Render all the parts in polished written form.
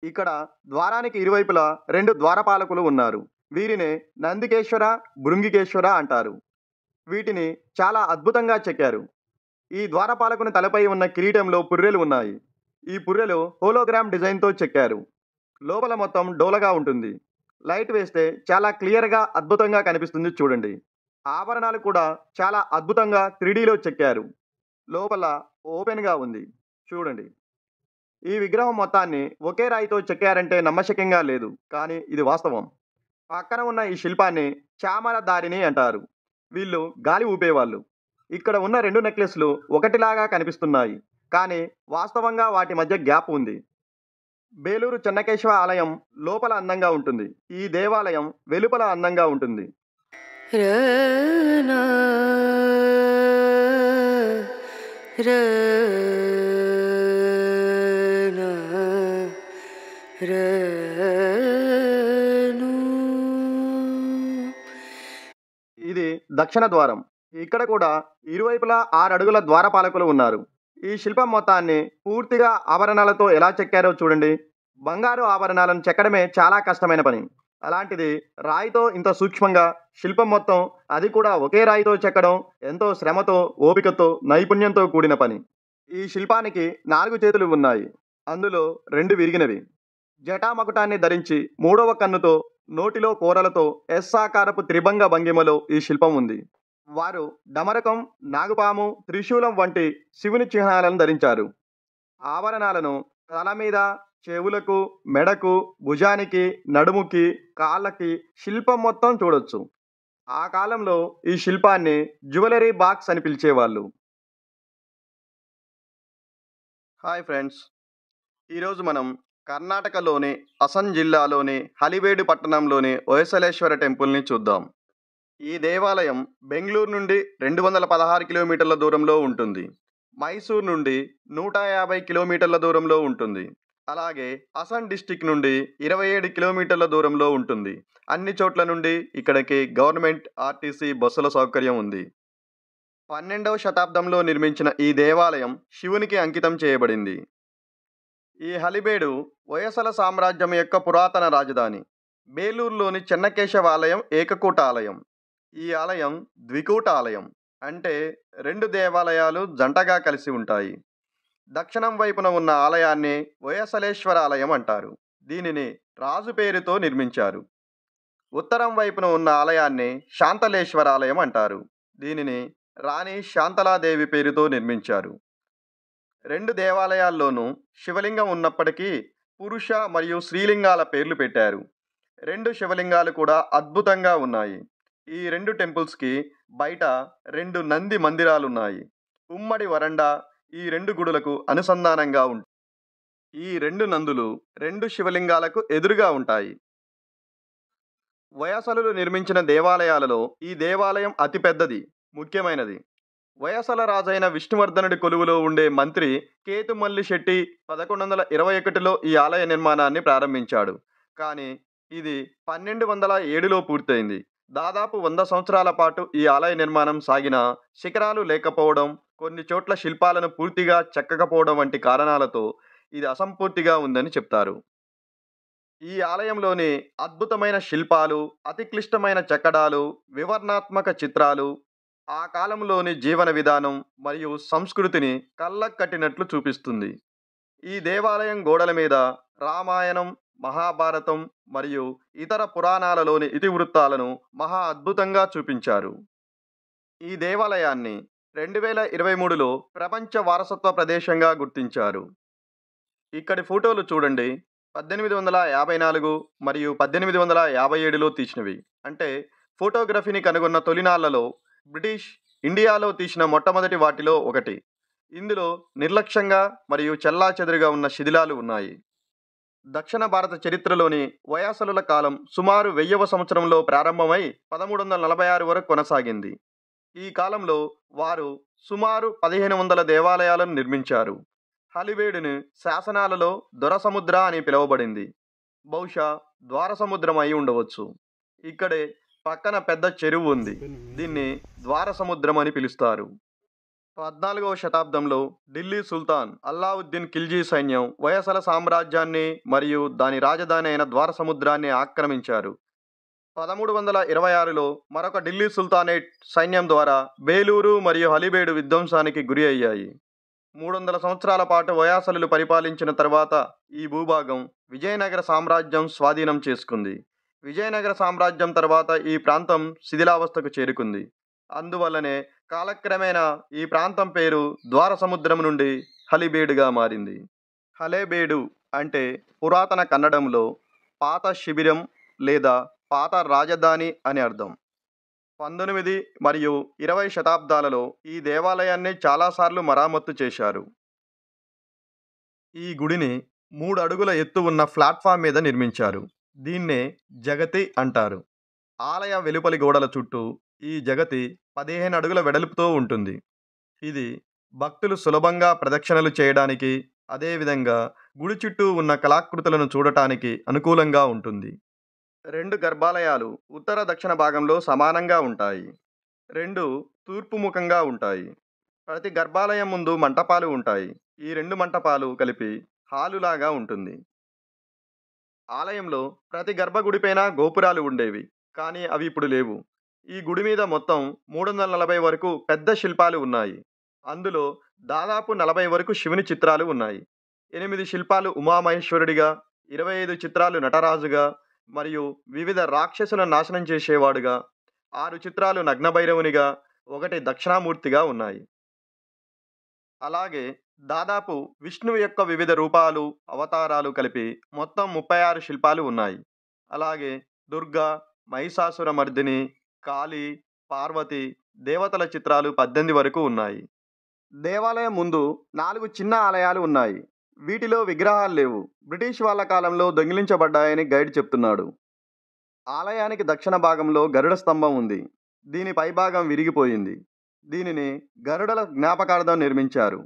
ఇక్కడ ద్వారానికి ఇరువైపులా 2 ద్వారపాలకులు ఉన్నారు. వీరినే నందికేశ్వర, భృంగికేశ్వర అంటారు. వీటిని చాలా అద్భుతంగా చెక్కారు. ఈ ద్వారపాలకుని తలపై ఉన్న కిరీటంలో పుర్రెలు ఉన్నాయి. ఈ పుర్రెలు హోలోగ్రామ్ డిజైన్‌తో చెక్కారు. లోపల మొత్తం డోలగా ఉంటుంది. లైట్ వేస్తే చాలా క్లియర్‌గా అద్భుతంగా కనిపిస్తుంది చూడండి. ఆభరణాలు కూడా చాలా అద్భుతంగా 3డీలో చెక్కారు. లోపల ఓపెన్‌గా ఉంది. చూడండి. ఈ విగ్రహం మొత్తాన్ని ఒకే రాయితో చెక్కారంటే నమ్మశక్యంగా లేదు. కానీ ఇది వాస్తవం. పక్కన ఉన్న ఈ శిల్పాన్ని చామరదారిని అంటారు. వీళ్ళు గాలి ఊపేవాళ్ళు. ఇక్కడ ఉన్న 2 నెక్లెస్‌లు ఒకటిలాగా కనిపిస్తున్నాయి. కానీ వాస్తవంగా వాటి మధ్య గ్యాప్ ఉంది. బేలూరు చెన్నకేశవ ఆలయం లోపల అందంగా ఉంటుంది. ఈ దేవాలయం వెలుపల అందంగా ఉంటుంది. రనా రనా రను. ఇది దక్షిణ ద్వారం. ఇక్కడ కూడా ఇరువైపులా 6 అడుగుల ద్వారపాలకులు ఉన్నారు. ఈ శిల్పం మొత్తాన్ని పూర్తిగా ఆభరణాలతో ఎలా చెక్కారో చూడండి. బంగారు ఆభరణాలను చెక్కడమే చాలా కష్టమైన పని. అలాంటిది రాయితో ఇంత సూక్ష్మంగా శిల్పం మొత్తం, అది కూడా ఒకే రాయితో చెక్కడం ఎంతో శ్రమతో, ఓపికతో, నైపుణ్యంతో కూడిన పని. ఈ శిల్పానికి 4 చేతులు ఉన్నాయి. అందులో 2 విరిగినవి. జటామకుటాన్ని ధరించి మూడవ కన్నుతో, నోటిలో కూరలతో ఎస్ ఆకారపు త్రిభంగ భంగిమలో ఈ శిల్పం ఉంది. వారు డమరకం, నాగుపాము, త్రిశూలం వంటి శివుని చిహ్నాలను ధరించారు. ఆభరణాలను తల మీద, చెవులకు, మెడకు, భుజానికి, నడుముకి, కాళ్ళకి శిల్పం మొత్తం చూడొచ్చు. ఆ కాలంలో ఈ శిల్పాన్ని జ్యువెలరీ బాక్స్ అని పిలిచేవాళ్ళు. హాయ్ ఫ్రెండ్స్, ఈరోజు మనం కర్ణాటకలోని అసన్ జిల్లాలోని హలివేడు పట్టణంలోని హొయసలేశ్వర టెంపుల్ని చూద్దాం. ఈ దేవాలయం బెంగళూరు నుండి 216 కిలోమీటర్ల దూరంలో ఉంటుంది. మైసూర్ నుండి 150 కిలోమీటర్ల దూరంలో ఉంటుంది. అలాగే అసన్ డిస్టిక్ నుండి 27 కిలోమీటర్ల దూరంలో ఉంటుంది. అన్ని చోట్ల నుండి ఇక్కడికి గవర్నమెంట్ ఆర్టీసీ బస్సుల సౌకర్యం ఉంది. 12వ శతాబ్దంలో నిర్మించిన ఈ దేవాలయం శివునికి అంకితం చేయబడింది. ఈ హలిబేడు హొయసల సామ్రాజ్యం యొక్క పురాతన రాజధాని. బేలూరులోని చెన్నకేశవ ఆలయం ఏకకూట ఆలయం. ఈ ఆలయం ద్వికూట ఆలయం, అంటే 2 దేవాలయాలు జంటగా కలిసి ఉంటాయి. దక్షిణం వైపున ఉన్న ఆలయాన్ని హొయసలేశ్వర ఆలయం అంటారు. దీనిని రాజు పేరుతో నిర్మించారు. ఉత్తరం వైపున ఉన్న ఆలయాన్ని శాంతలేశ్వర ఆలయం అంటారు. దీనిని రాణి శాంతలాదేవి పేరుతో నిర్మించారు. 2 దేవాలయాల్లోనూ శివలింగం ఉన్నప్పటికీ పురుష మరియు స్త్రీలింగాల పేర్లు పెట్టారు. 2 శివలింగాలు కూడా అద్భుతంగా ఉన్నాయి. ఈ 2 టెంపుల్స్కి బయట 2 నంది మందిరాలున్నాయి. ఉమ్మడి వరండా ఈ 2 గుడులకు అనుసంధానంగా ఉంటాయి. ఈ 2 నందులు 2 శివలింగాలకు ఎదురుగా ఉంటాయి. హొయసలులు నిర్మించిన దేవాలయాలలో ఈ దేవాలయం అతిపెద్దది, ముఖ్యమైనది. హొయసల రాజైన విష్ణువర్ధనుడి కొలువులో ఉండే మంత్రి కేతుమల్లి శెట్టి 1121లో ఈ ఆలయ నిర్మాణాన్ని ప్రారంభించాడు. కానీ ఇది 1207లో పూర్తయింది. దాదాపు 100 సంవత్సరాల పాటు ఈ ఆలయ నిర్మాణం సాగినా శిఖరాలు లేకపోవడం, కొన్ని చోట్ల శిల్పాలను పూర్తిగా చెక్కకపోవడం వంటి కారణాలతో ఇది అసంపూర్తిగా ఉందని చెప్తారు. ఈ ఆలయంలోని అద్భుతమైన శిల్పాలు, అతి క్లిష్టమైన చెక్కడాలు, వివరణాత్మక చిత్రాలు ఆ కాలంలోని జీవన విధానం మరియు సంస్కృతిని కళ్ళకు కట్టినట్లు చూపిస్తుంది. ఈ దేవాలయం గోడల మీద రామాయణం, మహాభారతం మరియు ఇతర పురాణాలలోని ఇతివృత్తాలను మహా అద్భుతంగా చూపించారు. ఈ దేవాలయాన్ని 2023లో ప్రపంచ వారసత్వ ప్రదేశంగా గుర్తించారు. ఇక్కడి ఫోటోలు చూడండి. 1854 మరియు 1857లో తీసినవి. అంటే ఫోటోగ్రఫీని కనుగొన్న తొలినాళ్లలో బ్రిటిష్ ఇండియాలో తీసిన మొట్టమొదటి వాటిలో ఒకటి. ఇందులో నిర్లక్ష్యంగా మరియు చెల్లాచెదురుగా ఉన్న శిథిలాలు ఉన్నాయి. దక్షిణ భారత చరిత్రలోని హొయసలుల కాలం సుమారు 1000వ సంవత్సరంలో ప్రారంభమై 1346 వరకు కొనసాగింది. ఈ కాలంలో వారు సుమారు 1500 దేవాలయాలను నిర్మించారు. హలివేడును శాసనాలలో దొరసముద్ర అని పిలువబడింది. బహుశా ద్వారసముద్రం అయి ఉండవచ్చు. ఇక్కడే పక్కన పెద్ద చెరువు ఉంది. దీన్ని ద్వారసముద్రం అని పిలుస్తారు. 14వ శతాబ్దంలో ఢిల్లీ సుల్తాన్ అల్లావుద్దీన్ ఖిల్జీ సైన్యం హొయసల సామ్రాజ్యాన్ని మరియు దాని రాజధాని అయిన ద్వారసముద్రాన్ని ఆక్రమించారు. 1326లో మరొక ఢిల్లీ సుల్తానేట్ సైన్యం ద్వారా బేలూరు మరియు హలిబేడు విధ్వంసానికి గురి అయ్యాయి. 300 సంవత్సరాల పాటు హొయసలులు పరిపాలించిన తర్వాత ఈ భూభాగం విజయనగర సామ్రాజ్యం స్వాధీనం చేసుకుంది. విజయనగర సామ్రాజ్యం తర్వాత ఈ ప్రాంతం శిథిలావస్థకు చేరుకుంది. అందువల్లనే కాలక్రమేణా ఈ ప్రాంతం పేరు ద్వారసముద్రం నుండి హలిబేడుగా మారింది. హలేబేడు అంటే పురాతన కన్నడంలో పాత శిబిరం లేదా పాత రాజధాని అని అర్థం. 19 మరియు 20 శతాబ్దాలలో ఈ దేవాలయాన్ని చాలాసార్లు మరామత్తు చేశారు. ఈ గుడిని 3 అడుగుల ఎత్తు ఉన్న ప్లాట్ఫామ్ మీద నిర్మించారు. దీన్నే జగతి అంటారు. ఆలయ వెలుపలి గోడల చుట్టూ ఈ జగతి 15 అడుగుల వెడల్పుతో ఉంటుంది. ఇది భక్తులు సులభంగా ప్రదక్షిణలు చేయడానికి, అదేవిధంగా గుడి చుట్టూ ఉన్న కళాకృతులను చూడటానికి అనుకూలంగా ఉంటుంది. 2 గర్భాలయాలు ఉత్తర దక్షిణ భాగంలో సమానంగా ఉంటాయి. 2 తూర్పు ముఖంగా ఉంటాయి. ప్రతి గర్భాలయం ముందు మంటపాలు ఉంటాయి. ఈ 2 మంటపాలు కలిపి హాలులాగా ఉంటుంది. ఆలయంలో ప్రతి గర్భగుడిపైన గోపురాలు ఉండేవి, కానీ అవి ఇప్పుడు లేవు. ఈ గుడి మీద మొత్తం 340 వరకు పెద్ద శిల్పాలు ఉన్నాయి. అందులో దాదాపు 40 వరకు శివుని చిత్రాలు ఉన్నాయి. 8 శిల్పాలు ఉమామహేశ్వరుడిగా, 25 చిత్రాలు నటరాజుగా మరియు వివిధ రాక్షసులను నాశనం చేసేవాడుగా, 6 చిత్రాలు నగ్నభైరవునిగా, 1 దక్షిణామూర్తిగా ఉన్నాయి. అలాగే దాదాపు విష్ణువు యొక్క వివిధ రూపాలు, అవతారాలు కలిపి మొత్తం 36 శిల్పాలు ఉన్నాయి. అలాగే దుర్గా, మహిషాసుర మర్దిని, కాళీ, పార్వతి, దేవతల చిత్రాలు 18 వరకు ఉన్నాయి. దేవాలయం ముందు 4 చిన్న ఆలయాలు ఉన్నాయి. వీటిలో విగ్రహాలు లేవు. బ్రిటిష్ వాళ్ళ కాలంలో దొంగిలించబడ్డాయని గైడ్ చెప్తున్నాడు. ఆలయానికి దక్షిణ భాగంలో గరుడ స్తంభం ఉంది. దీని పైభాగం విరిగిపోయింది. దీనిని గరుడల జ్ఞాపకార్థం నిర్మించారు.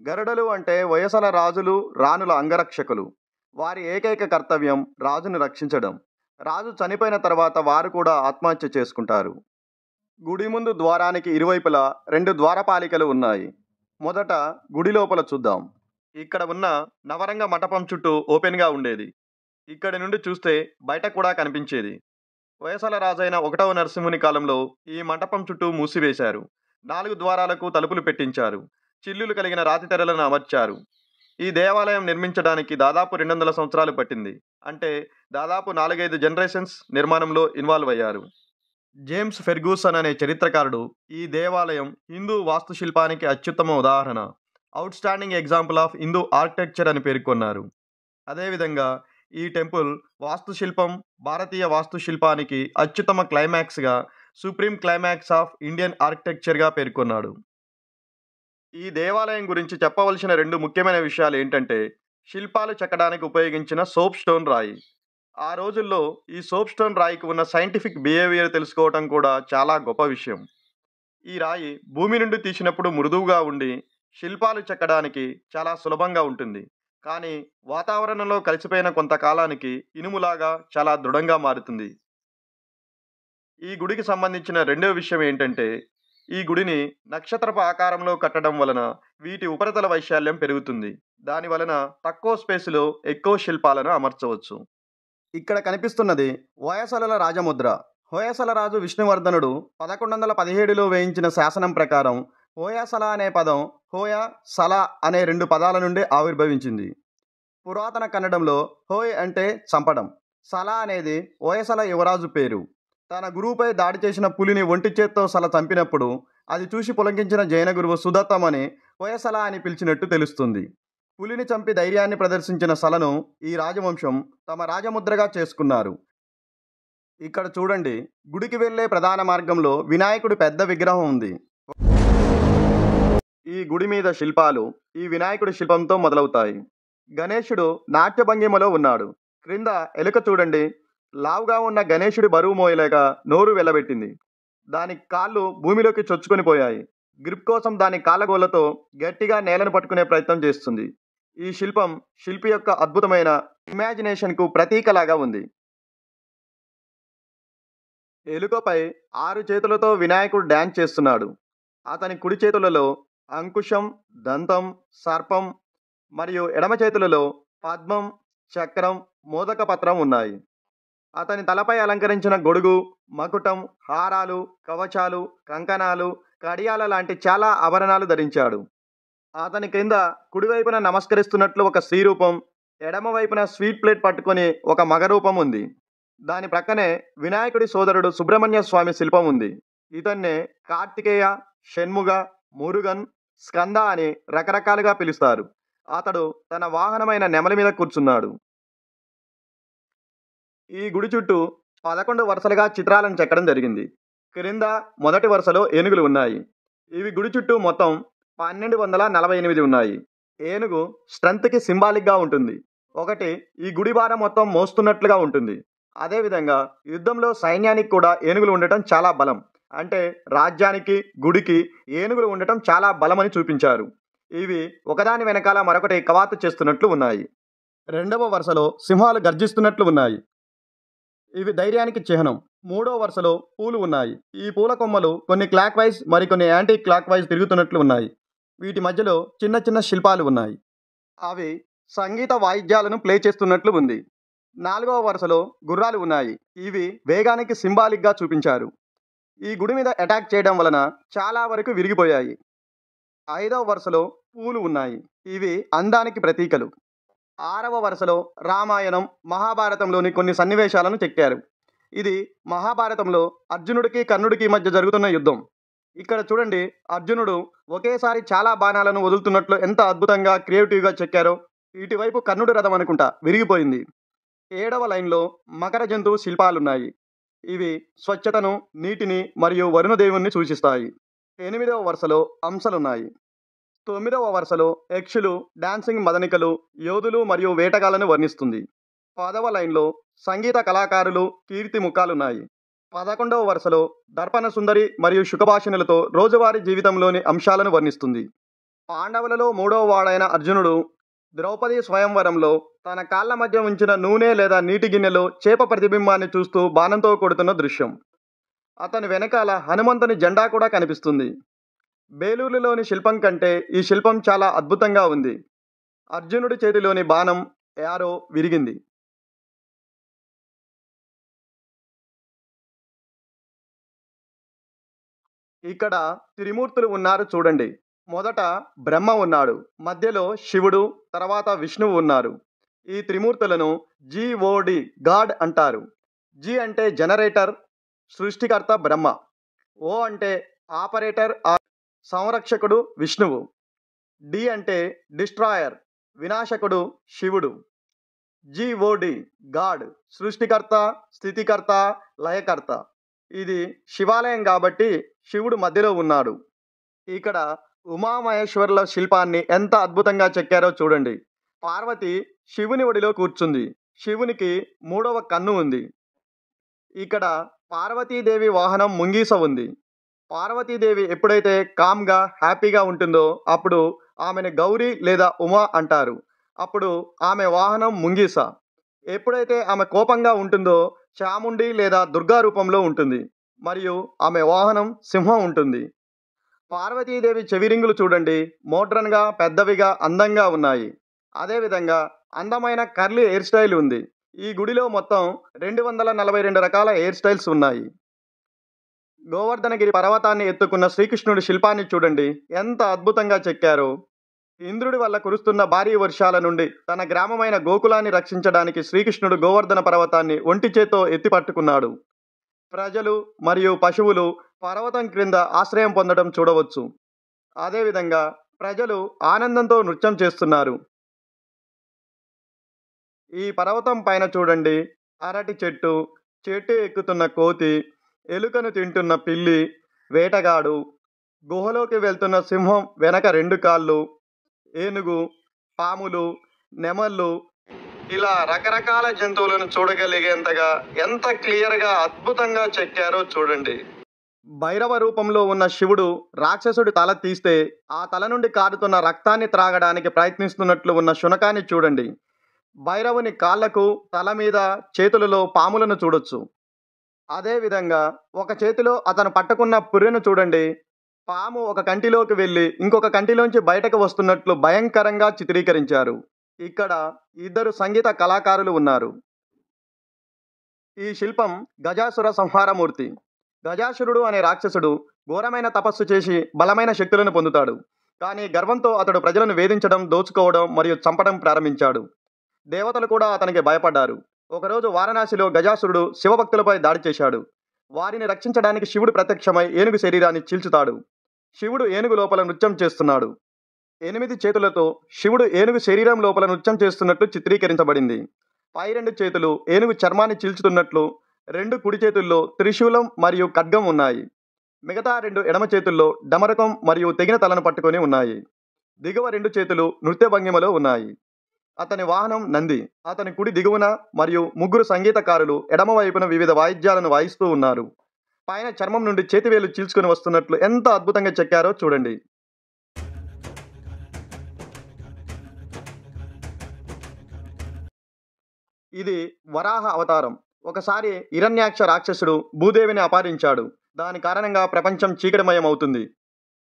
గరుడలు అంటే హొయసల రాజులు, రాణుల అంగరక్షకులు. వారి ఏకైక కర్తవ్యం రాజును రక్షించడం. రాజు చనిపోయిన తర్వాత వారు కూడా ఆత్మహత్య చేసుకుంటారు. గుడి ముందు ద్వారానికి ఇరువైపులా 2 ద్వారపాలికలు ఉన్నాయి. మొదట గుడి లోపల చూద్దాం. ఇక్కడ ఉన్న నవరంగ మంటపం చుట్టూ ఓపెన్గా ఉండేది. ఇక్కడి నుండి చూస్తే బయట కూడా కనిపించేది. హొయసల రాజైన 1వ నరసింహుని కాలంలో ఈ మంటపం చుట్టూ మూసివేశారు. 4 ద్వారాలకు తలుపులు పెట్టించారు. చిల్లులు కలిగిన రాతి తెరలను అమర్చారు. ఈ దేవాలయం నిర్మించడానికి దాదాపు 200 సంవత్సరాలు పట్టింది. అంటే దాదాపు 4-5 జనరేషన్స్ నిర్మాణంలో ఇన్వాల్వ్ అయ్యారు. జేమ్స్ ఫెర్గూసన్ అనే చరిత్రకారుడు ఈ దేవాలయం హిందూ వాస్తుశిల్పానికి అత్యుత్తమ ఉదాహరణ, out standing example of Hindu architecture అని పేర్కొన్నారు. అదేవిధంగా ఈ టెంపుల్ వాస్తుశిల్పం భారతీయ వాస్తుశిల్పానికి అత్యుత్తమ క్లైమాక్స్గా, సుప్రీం క్లైమాక్స్ ఆఫ్ ఇండియన్ ఆర్కిటెక్చర్గా పేర్కొన్నాడు. ఈ దేవాలయం గురించి చెప్పవలసిన 2 ముఖ్యమైన విషయాలు ఏంటంటే, శిల్పాలు చెక్కడానికి ఉపయోగించిన సోప్ స్టోన్ రాయి. ఆ రోజుల్లో ఈ సోప్ స్టోన్ రాయికి ఉన్న సైంటిఫిక్ బిహేవియర్ తెలుసుకోవటం కూడా చాలా గొప్ప విషయం. ఈ రాయి భూమి నుండి తీసినప్పుడు మృదువుగా ఉండి శిల్పాలు చెక్కడానికి చాలా సులభంగా ఉంటుంది. కానీ వాతావరణంలో కలిసిపోయిన కొంతకాలానికి ఇనుములాగా చాలా దృఢంగా మారుతుంది. ఈ గుడికి సంబంధించిన 2వ విషయం ఏంటంటే, ఈ గుడిని నక్షత్రపు ఆకారంలో కట్టడం వలన వీటి ఉపరితల వైశాల్యం పెరుగుతుంది. దాని వలన తక్కువ స్పేస్లో ఎక్కువ శిల్పాలను అమర్చవచ్చు. ఇక్కడ కనిపిస్తున్నది హొయసలల రాజముద్ర. హొయసల రాజు విష్ణువర్ధనుడు 1117లో వేయించిన శాసనం ప్రకారం హోయసల అనే పదం హోయ, సల అనే 2 పదాల నుండి ఆవిర్భవించింది. పురాతన కన్నడంలో హోయ్ అంటే చంపడం, సల అనేది హొయసల యువరాజు పేరు. తన గురువుపై దాడి చేసిన పులిని ఒంటి చేత్తో సల చంపినప్పుడు అది చూసి పులకించిన జైన గురువు సుదత్తమని హొయసల అని పిలిచినట్టు తెలుస్తుంది. పులిని చంపి ధైర్యాన్ని ప్రదర్శించిన సలను ఈ రాజవంశం తమ రాజముద్రగా చేసుకున్నారు. ఇక్కడ చూడండి, గుడికి వెళ్ళే ప్రధాన మార్గంలో వినాయకుడి పెద్ద విగ్రహం ఉంది. ఈ గుడి మీద శిల్పాలు ఈ వినాయకుడి శిల్పంతో మొదలవుతాయి. గణేశుడు నాట్య భంగిమలో ఉన్నాడు. క్రింద ఎలుక చూడండి, లావుగా ఉన్న గణేశుడి బరువు మోయలేక నోరు వెళ్ళబెట్టింది. దాని కాళ్ళు భూమిలోకి చొచ్చుకొని పోయాయి. గ్రిప్ కోసం దాని కాళ్ళగోళ్లతో గట్టిగా నేలను పట్టుకునే ప్రయత్నం చేస్తుంది. ఈ శిల్పం శిల్పి యొక్క అద్భుతమైన ఇమాజినేషన్కు ప్రతీకలాగా ఉంది. ఎలుకపై 6 చేతులతో వినాయకుడు డ్యాన్స్ చేస్తున్నాడు. అతని కుడి చేతులలో అంకుశం, దంతం, సర్పం మరియు ఎడమ చేతులలో పద్మం, చక్రం, మోదక పత్రం ఉన్నాయి. అతని తలపై అలంకరించిన గొడుగు, మకుటం, హారాలు, కవచాలు, కంకణాలు, కడియాల లాంటి చాలా ఆభరణాలు ధరించాడు. అతని క్రింద కుడివైపున నమస్కరిస్తున్నట్లు ఒక స్త్రీ రూపం, ఎడమ వైపున స్వీట్ ప్లేట్ పట్టుకొని ఒక మగ రూపం ఉంది. దాని ప్రక్కనే వినాయకుడి సోదరుడు సుబ్రహ్మణ్య స్వామి శిల్పం ఉంది. ఇతన్నే కార్తికేయ, షణ్ముగ, మురుగన్, స్కంద అని రకరకాలుగా పిలుస్తారు. అతడు తన వాహనమైన నెమలి మీద కూర్చున్నాడు. ఈ గుడి చుట్టూ 11 వరుసలుగా చిత్రాలను చెక్కడం జరిగింది. క్రింద మొదటి వరుసలో ఏనుగులు ఉన్నాయి. ఇవి గుడి చుట్టూ మొత్తం 1248 ఉన్నాయి. ఏనుగు స్ట్రెంత్కి సింబాలిక్గా ఉంటుంది. ఒకటి ఈ గుడి భారం మొత్తం మోస్తున్నట్లుగా ఉంటుంది. అదేవిధంగా యుద్ధంలో సైన్యానికి కూడా ఏనుగులు ఉండటం చాలా బలం. అంటే రాజ్యానికి, గుడికి ఏనుగులు ఉండటం చాలా బలమని చూపించారు. ఇవి ఒకదాని వెనకాల మరొకటి కవాతు చేస్తున్నట్లు ఉన్నాయి. రెండవ వరుసలో సింహాలు గర్జిస్తున్నట్లు ఉన్నాయి. ఇవి ధైర్యానికి చిహ్నం. మూడో వరుసలో పూలు ఉన్నాయి. ఈ పూల కొమ్మలు కొన్ని క్లాక్ వైజ్ మరికొన్ని యాంటీ క్లాక్ వైజ్ తిరుగుతున్నట్లు ఉన్నాయి. వీటి మధ్యలో చిన్న చిన్న శిల్పాలు ఉన్నాయి. అవి సంగీత వాయిద్యాలను ప్లే చేస్తున్నట్లు ఉంది. నాలుగవ వరుసలో గుర్రాలు ఉన్నాయి. ఇవి వేగానికి సింబాలిక్గా చూపించారు. ఈ గుడి మీద అటాక్ చేయడం వలన చాలా వరకు విరిగిపోయాయి. ఐదవ వరుసలో పూలు ఉన్నాయి. ఇవి అందానికి ప్రతీకలు. ఆరవ వరుసలో రామాయణం, మహాభారతంలోని కొన్ని సన్నివేశాలను చెక్కారు. ఇది మహాభారతంలో అర్జునుడికి కర్ణుడికి మధ్య జరుగుతున్న యుద్ధం. ఇక్కడ చూడండి, అర్జునుడు ఒకేసారి చాలా బాణాలను వదులుతున్నట్లు ఎంత అద్భుతంగా క్రియేటివ్గా చెక్కారో. ఇటువైపు కర్ణుడి రథం అనుకుంటా విరిగిపోయింది. ఏడవ లైన్లో మకర జంతువు శిల్పాలున్నాయి. ఇవి స్వచ్ఛతను, నీటిని మరియు వరుణదేవుణ్ణి సూచిస్తాయి. ఎనిమిదవ వరుసలో అంశలున్నాయి. తొమ్మిదవ వరుసలో యక్షులు, డాన్సింగ్ మదనికలు, యోధులు మరియు వేటగాళ్లను వర్ణిస్తుంది. 10వ లైన్లో సంగీత కళాకారులు, కీర్తి ముఖాలున్నాయి. 11వ వరుసలో దర్పణ సుందరి మరియు శుకభాషణులతో రోజువారీ జీవితంలోని అంశాలను వర్ణిస్తుంది. పాండవులలో మూడవ వాడైన అర్జునుడు ద్రౌపది స్వయంవరంలో తన కాళ్ళ మధ్య ఉంచిన నూనె లేదా నీటి గిన్నెలో చేప ప్రతిబింబాన్ని చూస్తూ బాణంతో కొడుతున్న దృశ్యం. అతని వెనకాల హనుమంతుని జెండా కూడా కనిపిస్తుంది. బేలూరులోని శిల్పం కంటే ఈ శిల్పం చాలా అద్భుతంగా ఉంది. అర్జునుడి చేతిలోని బాణం యారో విరిగింది. ఇక్కడ త్రిమూర్తులు ఉన్నారు చూడండి. మొదట బ్రహ్మ ఉన్నాడు, మధ్యలో శివుడు, తర్వాత విష్ణువు ఉన్నారు. ఈ త్రిమూర్తులను GOD గాడ్ అంటారు. జి అంటే జనరేటర్, సృష్టికర్త బ్రహ్మ. ఓ అంటే ఆపరేటర్, సంరక్షకుడు విష్ణువు. డి అంటే డిస్ట్రాయర్, వినాశకుడు శివుడు. GOD గాడ్ సృష్టికర్త, స్థితికర్త, లయకర్త. ఇది శివాలయం కాబట్టి శివుడు మధ్యలో ఉన్నాడు. ఇక్కడ ఉమామహేశ్వరుల శిల్పాన్ని ఎంత అద్భుతంగా చెక్కారో చూడండి. పార్వతి శివుని ఒడిలో కూర్చుంది. శివునికి మూడవ కన్ను ఉంది. ఇక్కడ పార్వతీదేవి వాహనం ముంగీస ఉంది. పార్వతీదేవి ఎప్పుడైతే కామ్గా, హ్యాపీగా ఉంటుందో అప్పుడు ఆమెను గౌరీ లేదా ఉమా అంటారు. అప్పుడు ఆమె వాహనం ముంగీస. ఎప్పుడైతే ఆమె కోపంగా ఉంటుందో చాముండి లేదా దుర్గా రూపంలో ఉంటుంది. మరియు ఆమె వాహనం సింహం ఉంటుంది. పార్వతీదేవి చెవిరింగులు చూడండి, మోడ్రన్గా, పెద్దవిగా, అందంగా ఉన్నాయి. అదేవిధంగా అందమైన కర్లీ హెయిర్ స్టైల్ ఉంది. ఈ గుడిలో మొత్తం 242 రకాల హెయిర్ స్టైల్స్ ఉన్నాయి. గోవర్ధనగిరి పర్వతాన్ని ఎత్తుకున్న శ్రీకృష్ణుడి శిల్పాన్ని చూడండి, ఎంత అద్భుతంగా చెక్కారో. ఇంద్రుడి వల్ల కురుస్తున్న భారీ వర్షాల నుండి తన గ్రామమైన గోకులాన్ని రక్షించడానికి శ్రీకృష్ణుడు గోవర్ధన పర్వతాన్ని ఒంటి చేత్తో ఎత్తి పట్టుకున్నాడు. ప్రజలు మరియు పశువులు పర్వతం క్రింద ఆశ్రయం పొందడం చూడవచ్చు. అదేవిధంగా ప్రజలు ఆనందంతో నృత్యం చేస్తున్నారు. ఈ పర్వతం పైన చూడండి, అరటి చెట్టు, చెట్టు ఎక్కుతున్న కోతి, ఎలుకను తింటున్న పిల్లి, వేటగాడు, గుహలోకి వెళ్తున్న సింహం వెనక 2 కాళ్ళు, ఏనుగు, పాములు, నెమళ్ళు, ఇలా రకరకాల జంతువులను చూడగలిగేంతగా ఎంత క్లియర్గా అద్భుతంగా చెక్కారో చూడండి. భైరవ రూపంలో ఉన్న శివుడు రాక్షసుడి తల తీస్తే ఆ తల నుండి కారుతున్న రక్తాన్ని త్రాగడానికి ప్రయత్నిస్తున్నట్లు ఉన్న శునకాన్ని చూడండి. భైరవుని కాళ్లకు, తల మీద, చేతులలో పాములను చూడొచ్చు. అదేవిధంగా ఒక చేతిలో అతను పట్టుకున్న పుర్రెను చూడండి. పాము ఒక కంటిలోకి వెళ్ళి ఇంకొక కంటిలోంచి బయటకు వస్తున్నట్లు భయంకరంగా చిత్రీకరించారు. ఇక్కడ ఇద్దరు సంగీత కళాకారులు ఉన్నారు. ఈ శిల్పం గజాసుర సంహారమూర్తి. గజాసురుడు అనే రాక్షసుడు ఘోరమైన తపస్సు చేసి బలమైన శక్తులను పొందుతాడు. కానీ గర్వంతో అతడు ప్రజలను వేధించడం, దోచుకోవడం మరియు చంపడం ప్రారంభించాడు. దేవతలు కూడా అతనికి భయపడ్డారు. ఒకరోజు వారణాసిలో గజాసురుడు శివభక్తులపై దాడి చేశాడు. వారిని రక్షించడానికి శివుడు ప్రత్యక్షమై ఏనుగు శరీరాన్ని చీల్చుతాడు. శివుడు ఏనుగు లోపల నృత్యం చేస్తున్నాడు. 8 చేతులతో శివుడు ఏనుగు శరీరం లోపల నృత్యం చేస్తున్నట్లు చిత్రీకరించబడింది. పై 2 చేతులు ఏనుగు చర్మాన్ని చీల్చుతున్నట్లు, 2 కుడి చేతుల్లో త్రిశూలం మరియు ఖడ్గం ఉన్నాయి. మిగతా 2 ఎడమ చేతుల్లో డమరకం మరియు తెగిన తలను పట్టుకొని ఉన్నాయి. దిగువ 2 చేతులు నృత్య భంగిమలో ఉన్నాయి. అతని వాహనం నంది. అతని కుడి దిగువన మరియు 3 సంగీతకారులు ఎడమ వైపున వివిధ వాయిద్యాలను వాయిస్తూ ఉన్నారు. పైన చర్మం నుండి చేతివేలు చీల్చుకొని వస్తున్నట్లు ఎంత అద్భుతంగా చెక్కారో చూడండి. ఇది వరాహ అవతారం. ఒకసారి హిరణ్యాక్ష రాక్షసుడు భూదేవిని అపహరించాడు. దాని కారణంగా ప్రపంచం చీకటిమయం అవుతుంది.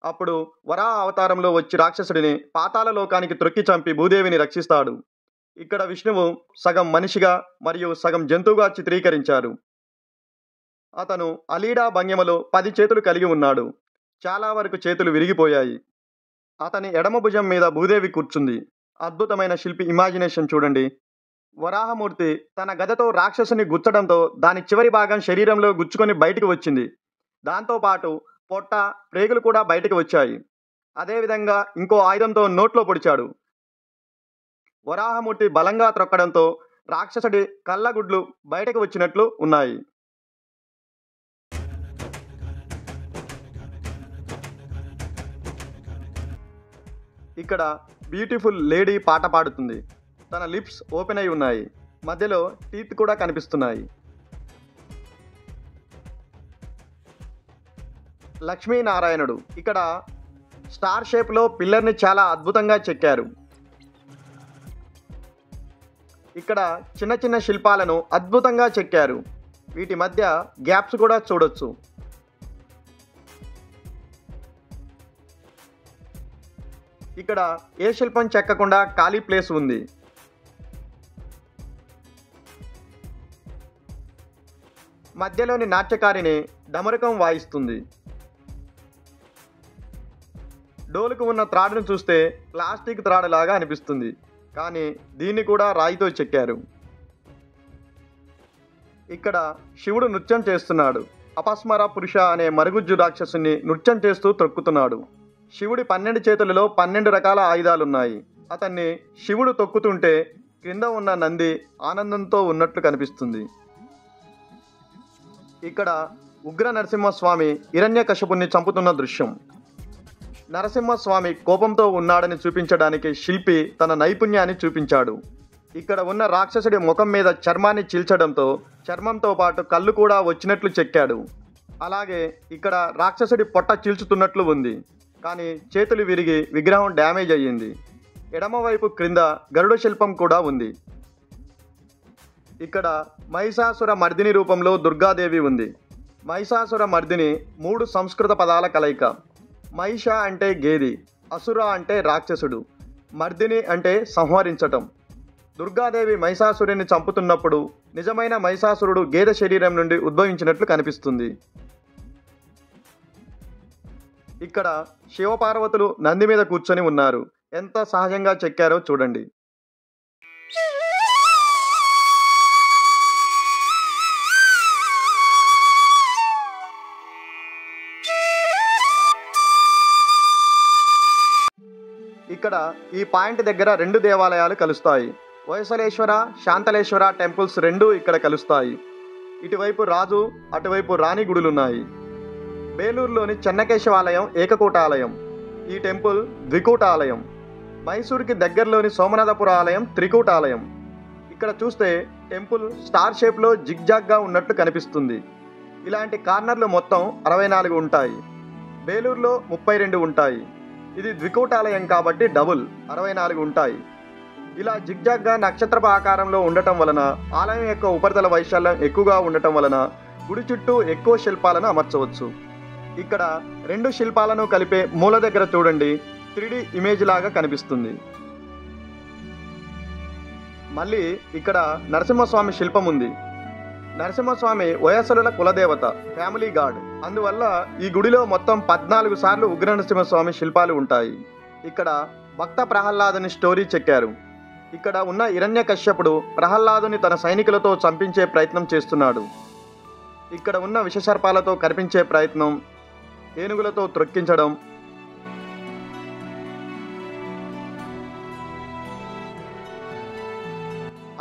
అప్పుడు వరాహ అవతారంలో వచ్చి రాక్షసుడిని పాతాళ లోకానికి త్రొక్కి చంపి భూదేవిని రక్షిస్తాడు. ఇక్కడ విష్ణువు సగం మనిషిగా మరియు సగం జంతువుగా చిత్రీకరించారు. అతను అలీడా భంగిమలో 10 చేతులు కలిగి ఉన్నాడు. చాలా వరకు చేతులు విరిగిపోయాయి. అతని ఎడమ భుజం మీద భూదేవి కూర్చుంది. అద్భుతమైన శిల్పి ఇమాజినేషన్ చూడండి. వరాహమూర్తి తన గదతో రాక్షసుని గుచ్చడంతో దాని చివరి భాగం శరీరంలో గుచ్చుకొని బయటికి వచ్చింది. దాంతోపాటు పొట్ట, ప్రేగులు కూడా బయటకు వచ్చాయి. అదేవిధంగా ఇంకో ఆయుధంతో నోట్లో పొడిచాడు. వరాహమూర్తి బలంగా త్రొక్కడంతో రాక్షసుడి కళ్ళగుడ్లు బయటకు వచ్చినట్లు ఉన్నాయి. ఇక్కడ బ్యూటిఫుల్ లేడీ పాట పాడుతుంది. తన లిప్స్ ఓపెన్ అయి ఉన్నాయి. మధ్యలో టీత్ కూడా కనిపిస్తున్నాయి. లక్ష్మీనారాయణుడు ఇక్కడ స్టార్ షేప్లో పిల్లర్ని చాలా అద్భుతంగా చెక్కారు. ఇక్కడ చిన్న చిన్న శిల్పాలను అద్భుతంగా చెక్కారు. వీటి మధ్య గ్యాప్స్ కూడా చూడొచ్చు. ఇక్కడ ఏ శిల్పం చెక్కకుండా ఖాళీ ప్లేస్ ఉంది. మధ్యలోని నాట్యకారిని డమరుకం వాయిస్తుంది. డోలుకు ఉన్న త్రాడును చూస్తే ప్లాస్టిక్ త్రాడు లాగా అనిపిస్తుంది, కానీ దీన్ని కూడా రాయితో చెక్కారు. ఇక్కడ శివుడు నృత్యం చేస్తున్నాడు. అపస్మర పురుష అనే మరుగుజ్జు రాక్షసుని నృత్యం చేస్తూ తొక్కుతున్నాడు. శివుడి 12 చేతులలో 12 రకాల ఆయుధాలున్నాయి. అతన్ని శివుడు తొక్కుతుంటే క్రింద ఉన్న నంది ఆనందంతో ఉన్నట్లు కనిపిస్తుంది. ఇక్కడ ఉగ్ర నరసింహస్వామి హిరణ్యకశపుని చంపుతున్న దృశ్యం. నరసింహస్వామి కోపంతో ఉన్నాడని చూపించడానికి శిల్పి తన నైపుణ్యాన్ని చూపించాడు. ఇక్కడ ఉన్న రాక్షసుడి ముఖం మీద చర్మాన్ని చీల్చడంతో చర్మంతో పాటు కళ్ళు కూడా వచ్చినట్లు చెక్కాడు. అలాగే ఇక్కడ రాక్షసుడి పొట్ట చీల్చుతున్నట్లు ఉంది, కానీ చేతులు విరిగి విగ్రహం డ్యామేజ్ అయ్యింది. ఎడమవైపు క్రింద గరుడ శిల్పం కూడా ఉంది. ఇక్కడ మహిషాసుర మర్దిని రూపంలో దుర్గాదేవి ఉంది. మహిషాసుర మర్దిని 3 సంస్కృత పదాల కలయిక. మహిష అంటే గేది, అసుర అంటే రాక్షసుడు, మర్దిని అంటే సంహరించటం. దుర్గాదేవి మహిషాసురుని చంపుతున్నప్పుడు నిజమైన మహిషాసురుడు గేదె శరీరం నుండి ఉద్భవించినట్లు కనిపిస్తుంది. ఇక్కడ శివపార్వతులు నంది మీద కూర్చొని ఉన్నారు. ఎంత సహజంగా చెక్కారో చూడండి. ఇక్కడ ఈ పాయింట్ దగ్గర 2 దేవాలయాలు కలుస్తాయి. హొయసలేశ్వర, శాంతలేశ్వర టెంపుల్స్ 2 ఇక్కడ కలుస్తాయి. ఇటువైపు రాజు, అటువైపు రాణి గుడులున్నాయి. బేలూరులోని చెన్నకేశవాలయం ఏకకూటాలయం. ఈ టెంపుల్ ద్వికూటాలయం. మైసూరుకి దగ్గరలోని సోమనాథపుర ఆలయం త్రికూటాలయం. ఇక్కడ చూస్తే టెంపుల్ స్టార్ షేప్లో జిగ్జాగ్గా ఉన్నట్లు కనిపిస్తుంది. ఇలాంటి కార్నర్లు మొత్తం 64 ఉంటాయి. బేలూరులో 32 ఉంటాయి. ఇది ద్వికూటాలయం కాబట్టి డబుల్ 64 ఉంటాయి. ఇలా జిగ్జాగ్గా నక్షత్రపు ఆకారంలో ఉండటం వలన ఆలయం యొక్క ఉపరితల వైశాల్యం ఎక్కువగా ఉండటం వలన గుడి చుట్టూ ఎక్కువ శిల్పాలను అమర్చవచ్చు. ఇక్కడ రెండు శిల్పాలను కలిపే మూల దగ్గర చూడండి 3D ఇమేజ్ లాగా కనిపిస్తుంది. మళ్ళీ ఇక్కడ నరసింహస్వామి శిల్పం ఉంది. నరసింహస్వామి వయసలుల కులదేవత, ఫ్యామిలీ గాడ్. అందువల్ల ఈ గుడిలో మొత్తం 14 సార్లు ఉగ్ర నరసింహస్వామి శిల్పాలు ఉంటాయి. ఇక్కడ భక్త ప్రహ్లాదుని స్టోరీ చెక్కారు. ఇక్కడ ఉన్న హిరణ్యకశ్యపుడు ప్రహ్లాదుని తన సైనికులతో చంపించే ప్రయత్నం చేస్తున్నాడు. ఇక్కడ ఉన్న విషసర్పాలతో కనిపించే ప్రయత్నం, ఏనుగులతో త్రొక్కించడం,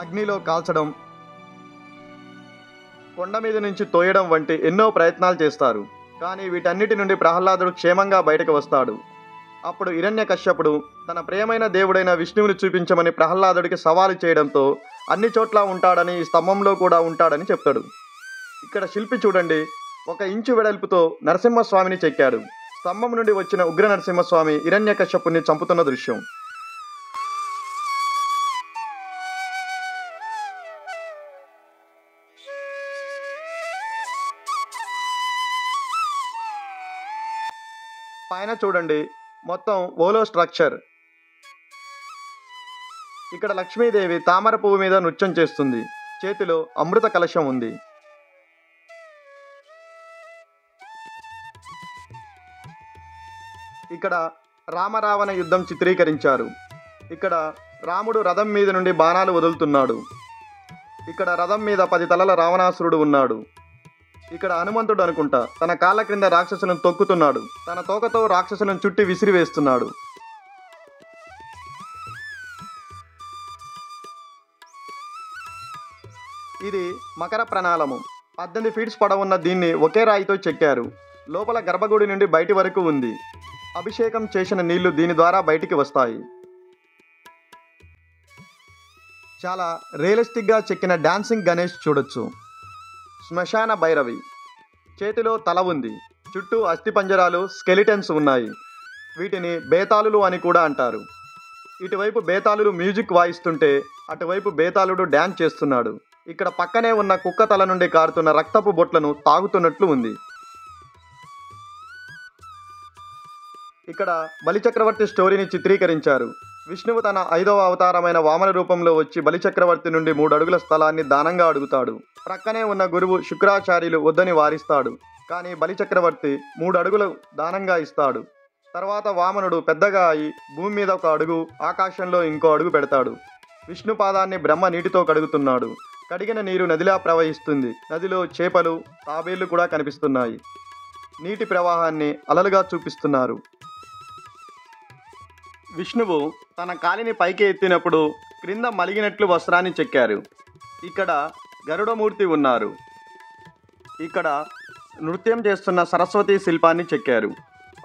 అగ్నిలో కాల్చడం, కొండ మీద నుంచి తోయడం వంటి ఎన్నో ప్రయత్నాలు చేస్తారు. కానీ వీటన్నిటి నుండి ప్రహ్లాదుడు క్షేమంగా బయటకు వస్తాడు. అప్పుడు హిరణ్యకశ్యపుడు తన ప్రియమైన దేవుడైన విష్ణువుని చూపించమని ప్రహ్లాదుడికి సవాలు చేయడంతో అన్ని చోట్ల ఉంటాడని, ఈ స్తంభంలో కూడా ఉంటాడని చెప్తాడు. ఇక్కడ శిల్పి చూడండి, 1 ఇంచు వెడల్పుతో నరసింహస్వామిని చెక్కాడు. స్తంభం నుండి వచ్చిన ఉగ్ర నరసింహస్వామి హిరణ్యకశ్యపుని చంపుతున్న దృశ్యం. పైన చూడండి, మొత్తం ఓలో స్ట్రక్చర్. ఇక్కడ లక్ష్మీదేవి తామర పువ్వు మీద నృత్యం చేస్తుంది. చేతిలో అమృత కలశం ఉంది. ఇక్కడ రామరావణ యుద్ధం చిత్రీకరించారు. ఇక్కడ రాముడు రథం మీద నుండి బాణాలు వదులుతున్నాడు. ఇక్కడ రథం మీద 10 తలల రావణాసురుడు ఉన్నాడు. ఇక్కడ హనుమంతుడు అనుకుంటా తన కాళ్ళ క్రింద రాక్షసులను తొక్కుతున్నాడు. తన తోకతో రాక్షసులను చుట్టి విసిరివేస్తున్నాడు. ఇది మకర ప్రణాళము. 18 ఫీట్స్ పొడవున్న దీన్ని ఒకే రాయితో చెక్కారు. లోపల గర్భగుడి నుండి బయటి వరకు ఉంది. అభిషేకం చేసిన నీళ్లు దీని ద్వారా బయటికి వస్తాయి. చాలా రియలిస్టిక్గా చెక్కిన డాన్సింగ్ గణేష్ చూడొచ్చు. శ్మశాన భైరవి, చేతిలో తల ఉంది. చుట్టూ అస్థిపంజరాలు, స్కెలిటన్స్ ఉన్నాయి. వీటిని బేతాళులు అని కూడా అంటారు. ఇటువైపు బేతాళులు మ్యూజిక్ వాయిస్తుంటే అటువైపు బేతాళుడు డ్యాన్స్ చేస్తున్నాడు. ఇక్కడ పక్కనే ఉన్న కుక్క తల నుండి కారుతున్న రక్తపు బొట్లను తాగుతున్నట్లు ఉంది. ఇక్కడ బలిచక్రవర్తి స్టోరీని చిత్రీకరించారు. విష్ణువు తన 5వ అవతారమైన వామన రూపంలో వచ్చి బలిచక్రవర్తి నుండి 3 అడుగుల స్థలాన్ని దానంగా అడుగుతాడు. ప్రక్కనే ఉన్న గురువు శుక్రాచార్యులు వద్దని వారిస్తాడు. కానీ బలిచక్రవర్తి 3 అడుగులు దానంగా ఇస్తాడు. తర్వాత వామనుడు పెద్దగా అయి భూమి మీద 1 అడుగు, ఆకాశంలో ఇంకో అడుగు పెడతాడు. విష్ణు పాదాన్ని బ్రహ్మ నీటితో కడుగుతున్నాడు. కడిగిన నీరు నదిలా ప్రవహిస్తుంది. నదిలో చేపలు, తాబేళ్లు కూడా కనిపిస్తున్నాయి. నీటి ప్రవాహాన్ని అలలుగా చూపిస్తున్నారు. విష్ణువు తన కాలిని పైకి ఎత్తినప్పుడు క్రింద మలిగినట్లు వస్త్రాన్ని చెక్కారు. ఇక్కడ గరుడమూర్తి ఉన్నారు. ఇక్కడ నృత్యం చేస్తున్న సరస్వతి శిల్పాన్ని చెక్కారు.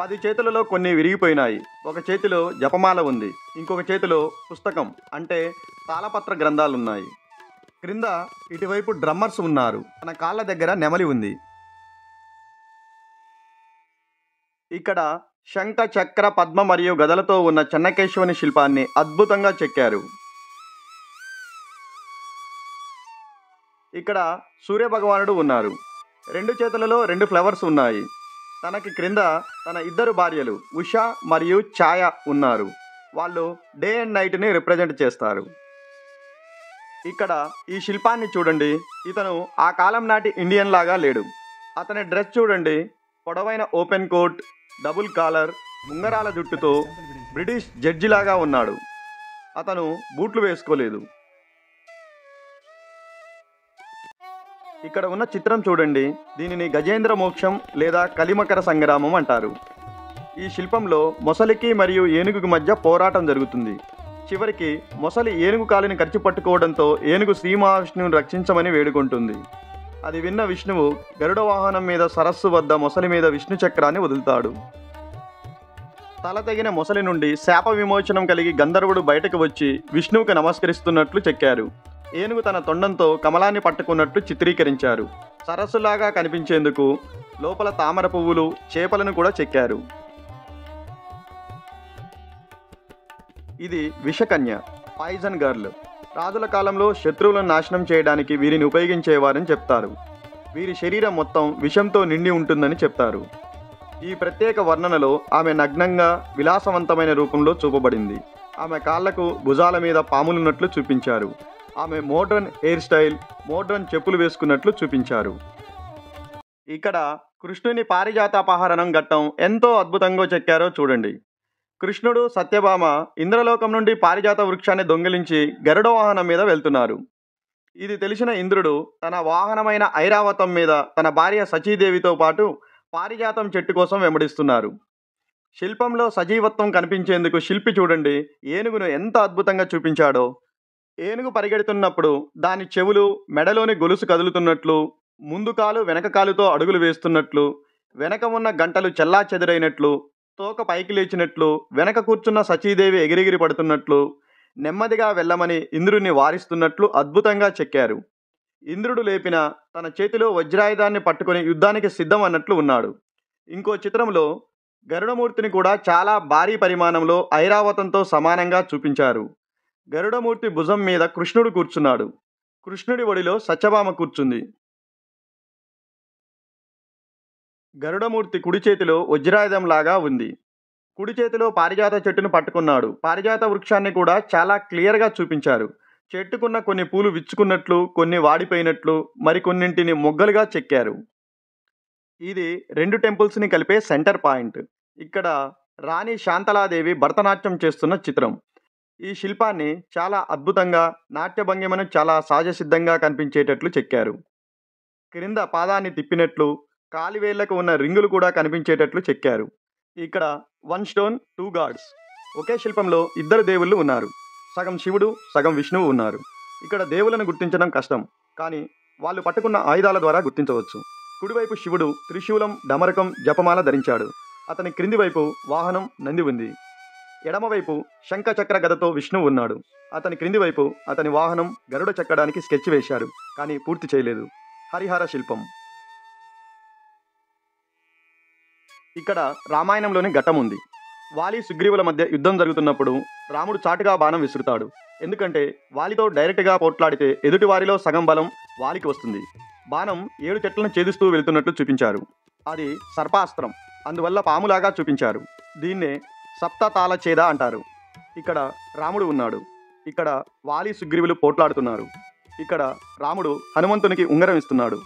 10 చేతులలో కొన్ని విరిగిపోయినాయి. ఒక చేతిలో జపమాల ఉంది. ఇంకొక చేతిలో పుస్తకం అంటే తాళపత్ర గ్రంథాలున్నాయి. క్రింద ఇటువైపు డ్రమ్మర్స్ ఉన్నారు. తన కాళ్ళ దగ్గర నెమలి ఉంది. ఇక్కడ శంఖ, చక్ర, పద్మ మరియు గదలతో ఉన్న చెన్నకేశవుని శిల్పాన్ని అద్భుతంగా చెక్కారు. ఇక్కడ సూర్యభగవానుడు ఉన్నారు. 2 చేతులలో 2 ఫ్లవర్స్ ఉన్నాయి. తనకి క్రింద తన 2 భార్యలు ఉషా మరియు ఛాయ ఉన్నారు. వాళ్ళు డే అండ్ నైట్ని రిప్రజెంట్ చేస్తారు. ఇక్కడ ఈ శిల్పాన్ని చూడండి. ఇతను ఆ కాలం నాటి ఇండియన్ లాగా లేడు. అతని డ్రెస్ చూడండి, పొడవైన ఓపెన్ కోట్, డబుల్ కాలర్, ఉంగరాల జుట్టుతో బ్రిటిష్ జడ్జిలాగా ఉన్నాడు. అతను బూట్లు వేసుకోలేదు. ఇక్కడ ఉన్న చిత్రం చూడండి. దీనిని గజేంద్ర మోక్షం లేదా కలిమకర సంగ్రామం అంటారు. ఈ శిల్పంలో మొసలికి మరియు ఏనుగుకి మధ్య పోరాటం జరుగుతుంది. చివరికి మొసలి ఏనుగు కాలిని కరిచి పట్టుకోవడంతో ఏనుగు శ్రీ మహావిష్ణువుని రక్షించమని వేడుకుంటుంది. అది విన్న విష్ణువు గరుడ వాహనం మీద సరస్సు వద్ద మొసలి మీద విష్ణు చక్రాన్ని వదులుతాడు. తల తెగిన మొసలి నుండి శాప విమోచనం కలిగి గంధర్వుడు బయటకు వచ్చి విష్ణువుకి నమస్కరిస్తున్నట్లు చెక్కారు. ఏనుగు తన తొండంతో కమలాన్ని పట్టుకున్నట్లు చిత్రీకరించారు. సరస్సులాగా కనిపించేందుకు లోపల తామర పువ్వులు, చేపలను కూడా చెక్కారు. ఇది విషకన్య, పాయిజన్ గర్ల్. రాజుల కాలంలో శత్రువులను నాశనం చేయడానికి వీరిని ఉపయోగించేవారని చెప్తారు. వీరి శరీరం మొత్తం విషంతో నిండి ఉంటుందని చెప్తారు. ఈ ప్రత్యేక వర్ణనలో ఆమె నగ్నంగా విలాసవంతమైన రూపంలో చూపబడింది. ఆమె కాళ్లకు భుజాల మీద పాములున్నట్లు చూపించారు. ఆమె మోడ్రన్ హెయిర్ స్టైల్, మోడ్రన్ చెప్పులు వేసుకున్నట్లు చూపించారు. ఇక్కడ కృష్ణుని పారిజాతాపహరణం ఘట్టం ఎంతో అద్భుతంగా చెక్కారో చూడండి. కృష్ణుడు, సత్యభామ ఇంద్రలోకం నుండి పారిజాత వృక్షాన్ని దొంగిలించి గరుడ వాహనం మీద వెళ్తున్నారు. ఇది తెలిసిన ఇంద్రుడు తన వాహనమైన ఐరావతం మీద తన భార్య సచీదేవితో పాటు పారిజాతం చెట్టు కోసం వెంబడిస్తున్నారు. శిల్పంలో సజీవత్వం కనిపించేందుకు శిల్పి చూడండి ఏనుగును ఎంత అద్భుతంగా చూపించాడో. ఏనుగు పరిగెడుతున్నప్పుడు దాని చెవులు, మెడలోని గొలుసు కదులుతున్నట్లు, ముందు కాలు వెనక కాలుతో అడుగులు వేస్తున్నట్లు, వెనక ఉన్న గంటలు చెల్లా చెదురైనట్లు, తోక పైకి లేచినట్లు, వెనక కూర్చున్న సచీదేవి ఎగిరెగిరి పడుతున్నట్లు, నెమ్మదిగా వెళ్ళమని ఇంద్రుడిని వారిస్తున్నట్లు అద్భుతంగా చెక్కారు. ఇంద్రుడు లేపిన తన చేతిలో వజ్రాయుధాన్ని పట్టుకొని యుద్ధానికి సిద్ధం అన్నట్లు ఉన్నాడు. ఇంకో చిత్రంలో గరుడమూర్తిని కూడా చాలా భారీ పరిమాణంలో ఐరావతంతో సమానంగా చూపించారు. గరుడమూర్తి భుజం మీద కృష్ణుడు కూర్చున్నాడు. కృష్ణుడి ఒడిలో సత్యభామ కూర్చుంది. గరుడమూర్తి కుడి చేతిలో వజ్రాయుధంలాగా ఉంది. కుడి చేతిలో పారిజాత చెట్టును పట్టుకున్నాడు. పారిజాత వృక్షాన్ని కూడా చాలా క్లియర్గా చూపించారు. చెట్టుకున్న కొన్ని పూలు విచ్చుకున్నట్లు, కొన్ని వాడిపోయినట్లు, మరికొన్నింటిని మొగ్గలుగా చెక్కారు. ఇది 2 టెంపుల్స్ని కలిపే సెంటర్ పాయింట్. ఇక్కడ రాణి శాంతలాదేవి భరతనాట్యం చేస్తున్న చిత్రం. ఈ శిల్పాన్ని చాలా అద్భుతంగా, నాట్య భంగిమను చాలా సహజసిద్ధంగా కనిపించేటట్లు చెక్కారు. క్రింద పాదాన్ని తిప్పినట్లు, కాలివేళ్లకు ఉన్న రింగులు కూడా కనిపించేటట్లు చెక్కారు. ఇక్కడ 1 స్టోన్ 2 గాడ్స్. ఒకే శిల్పంలో 2 దేవుళ్ళు ఉన్నారు. సగం శివుడు, సగం విష్ణువు ఉన్నారు. ఇక్కడ దేవులను గుర్తించడం కష్టం, కానీ వాళ్ళు పట్టుకున్న ఆయుధాల ద్వారా గుర్తించవచ్చు. కుడివైపు శివుడు త్రిశూలం, డమరకం, జపమాల ధరించాడు. అతని క్రింది వైపు వాహనం నంది ఉంది. ఎడమవైపు శంఖ చక్ర గదతో విష్ణువు ఉన్నాడు. అతని క్రింది వైపు అతని వాహనం గరుడ చెక్కడానికి స్కెచ్ వేశారు, కానీ పూర్తి చేయలేదు. హరిహర శిల్పం. ఇక్కడ రామాయణంలోని ఘట్టం ఉంది. వాలి, సుగ్రీవుల మధ్య యుద్ధం జరుగుతున్నప్పుడు రాముడు చాటుగా బాణం విసురుతాడు. ఎందుకంటే వాలితో డైరెక్ట్గా పోట్లాడితే ఎదుటివారిలో సగం బలం వాలికి వస్తుంది. బాణం 7 చెట్లను ఛేదిస్తూ వెళ్తున్నట్లు చూపించారు. అది సర్పాస్త్రం, అందువల్ల పాములాగా చూపించారు. దీన్నే సప్తతాళ ఛేద అంటారు. ఇక్కడ రాముడు ఉన్నాడు. ఇక్కడ వాలి, సుగ్రీవులు పోట్లాడుతున్నారు. ఇక్కడ రాముడు హనుమంతునికి ఉంగరం ఇస్తున్నాడు.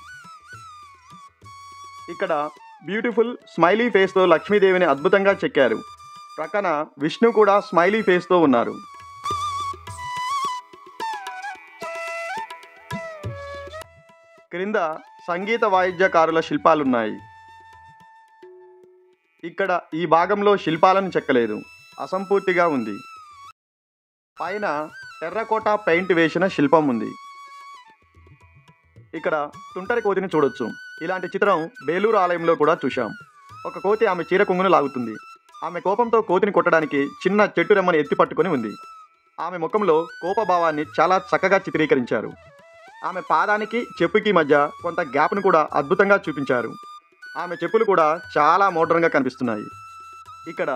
ఇక్కడ బ్యూటిఫుల్ స్మైలీ ఫేస్తో లక్ష్మీదేవిని అద్భుతంగా చెక్కారు. ప్రక్కన విష్ణు కూడా స్మైలీ ఫేస్తో ఉన్నారు. క్రింద సంగీత వాయిద్యకారుల శిల్పాలున్నాయి. ఇక్కడ ఈ భాగంలో శిల్పాలను చెక్కలేదు, అసంపూర్తిగా ఉంది. పైన టెర్రకోటా పెయింట్ వేసిన శిల్పం ఉంది. ఇక్కడ తుంటరి కోతిని చూడొచ్చు. ఇలాంటి చిత్రం బేలూరు ఆలయంలో కూడా చూశాం. ఒక కోతి ఆమె చీర కొంగును లాగుతుంది. ఆమె కోపంతో కోతిని కొట్టడానికి చిన్న చెట్టు రెమ్మని ఎత్తి పట్టుకొని ఉంది. ఆమె ముఖంలో కోపభావాన్ని చాలా చక్కగా చిత్రీకరించారు. ఆమె పాదానికి చెప్పుకి మధ్య కొంత గ్యాప్ను కూడా అద్భుతంగా చూపించారు. ఆమె చెప్పులు కూడా చాలా మోడ్రన్గా కనిపిస్తున్నాయి. ఇక్కడ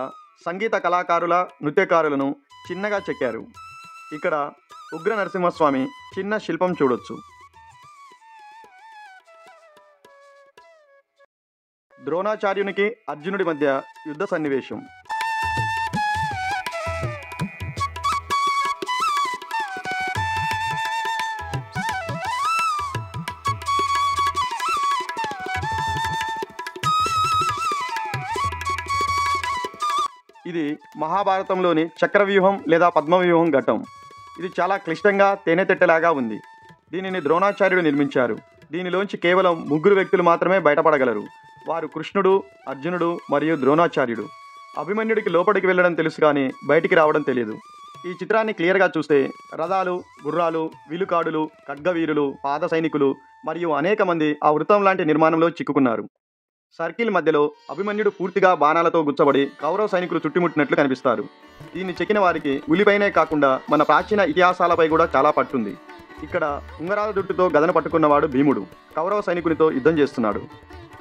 సంగీత కళాకారుల, నృత్యకారులను చిన్నగా చెక్కారు. ఇక్కడ ఉగ్ర నరసింహస్వామి చిన్న శిల్పం చూడొచ్చు. ద్రోణాచార్యునికి అర్జునుడి మధ్య యుద్ధ సన్నివేశం. ఇది మహాభారతంలోని చక్రవ్యూహం లేదా పద్మవ్యూహం ఘట్టం. ఇది చాలా క్లిష్టంగా తేనెతెట్టలాగా ఉంది. దీనిని ద్రోణాచార్యుడు నిర్మించారు. దీనిలోంచి కేవలం 3 వ్యక్తులు మాత్రమే బయటపడగలరు. వారు కృష్ణుడు, అర్జునుడు మరియు ద్రోణాచార్యుడు. అభిమన్యుడికి లోపలికి వెళ్ళడం తెలుసు, కానీ బయటికి రావడం తెలియదు. ఈ చిత్రాన్ని క్లియర్గా చూస్తే రథాలు, గుర్రాలు, విలుకాడులు, ఖడ్గవీరులు, పాద సైనికులు మరియు అనేక మంది ఆ వృత్తం లాంటి నిర్మాణంలో చిక్కుకున్నారు. సర్కిల్ మధ్యలో అభిమన్యుడు పూర్తిగా బాణాలతో గుచ్చబడి కౌరవ సైనికులు చుట్టుముట్టినట్లు కనిపిస్తారు. దీన్ని చెక్కిన వారికి ఉలిపైనే కాకుండా మన ప్రాచీన ఇతిహాసాలపై కూడా చాలా పట్టుంది. ఇక్కడ ఉంగరాల జుట్టుతో గదను పట్టుకున్నవాడు భీముడు కౌరవ సైనికునితో యుద్ధం చేస్తున్నాడు.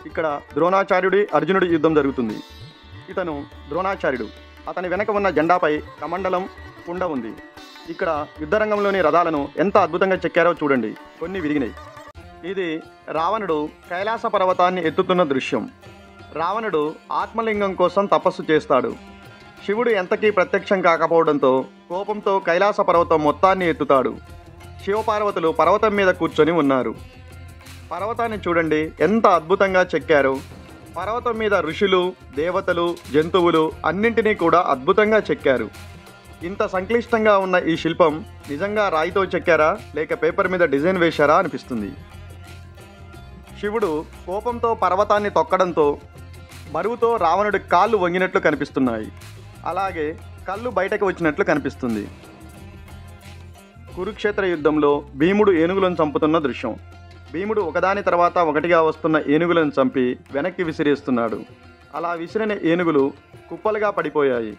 ఇక్కడ ద్రోణాచార్యుడి, అర్జునుడి యుద్ధం జరుగుతుంది. ఇతను ద్రోణాచార్యుడు. అతని వెనక ఉన్న జెండాపై కమండలం, కుండ ఉంది. ఇక్కడ యుద్ధరంగంలోని రథాలను ఎంత అద్భుతంగా చెక్కారో చూడండి. కొన్ని విరిగినాయి. ఇది రావణుడు కైలాస పర్వతాన్ని ఎత్తుతున్న దృశ్యం. రావణుడు ఆత్మలింగం కోసం తపస్సు చేస్తాడు. శివుడు ఎంతకీ ప్రత్యక్షం కాకపోవడంతో కోపంతో కైలాస పర్వతం మొత్తాన్ని ఎత్తుతాడు. శివపార్వతులు పర్వతం మీద కూర్చొని ఉన్నారు. పర్వతాన్ని చూడండి ఎంత అద్భుతంగా చెక్కారు. పర్వతం మీద ఋషులు, దేవతలు, జంతువులు అన్నింటినీ కూడా అద్భుతంగా చెక్కారు. ఇంత సంక్లిష్టంగా ఉన్న ఈ శిల్పం నిజంగా రాయితో చెక్కారా లేక పేపర్ మీద డిజైన్ వేశారా అనిపిస్తుంది. శివుడు కోపంతో పర్వతాన్ని తొక్కడంతో బరువుతో రావణుడి కాళ్ళు వంగినట్లు కనిపిస్తున్నాయి. అలాగే కళ్ళు బయటకు వచ్చినట్లు కనిపిస్తుంది. కురుక్షేత్ర యుద్ధంలో భీముడు ఏనుగులను చంపుతున్న దృశ్యం. భీముడు ఒకదాని తర్వాత ఒకటిగా వస్తున్న ఏనుగులను చంపి వెనక్కి విసిరేస్తున్నాడు. అలా విసిరిన ఏనుగులు కుప్పలుగా పడిపోయాయి.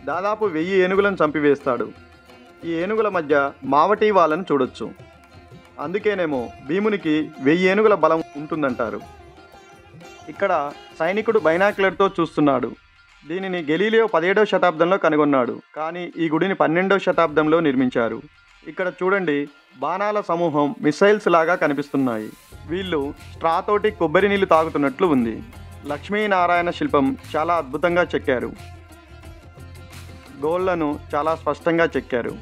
దాదాపు 1000 ఏనుగులను చంపివేస్తాడు. ఈ ఏనుగుల మధ్య మావటి వాళ్ళని చూడొచ్చు. అందుకేనేమో భీమునికి 1000 ఏనుగుల బలం ఉంటుందంటారు. ఇక్కడ సైనికుడు బైనాక్యులర్తో చూస్తున్నాడు. దీనిని గెలీలియో 17వ శతాబ్దంలో కనుగొన్నాడు. కానీ ఈ గుడిని 12వ శతాబ్దంలో నిర్మించారు. ఇక్కడ చూడండి, బాణాల సమూహం మిసైల్స్ లాగా కనిపిస్తున్నాయి. వీళ్ళు స్ట్రాతోటి కొబ్బరి నీళ్లు తాగుతున్నట్లు ఉంది. లక్ష్మీనారాయణ శిల్పం చాలా అద్భుతంగా చెక్కారు. గోళ్లను చాలా స్పష్టంగా చెక్కారు.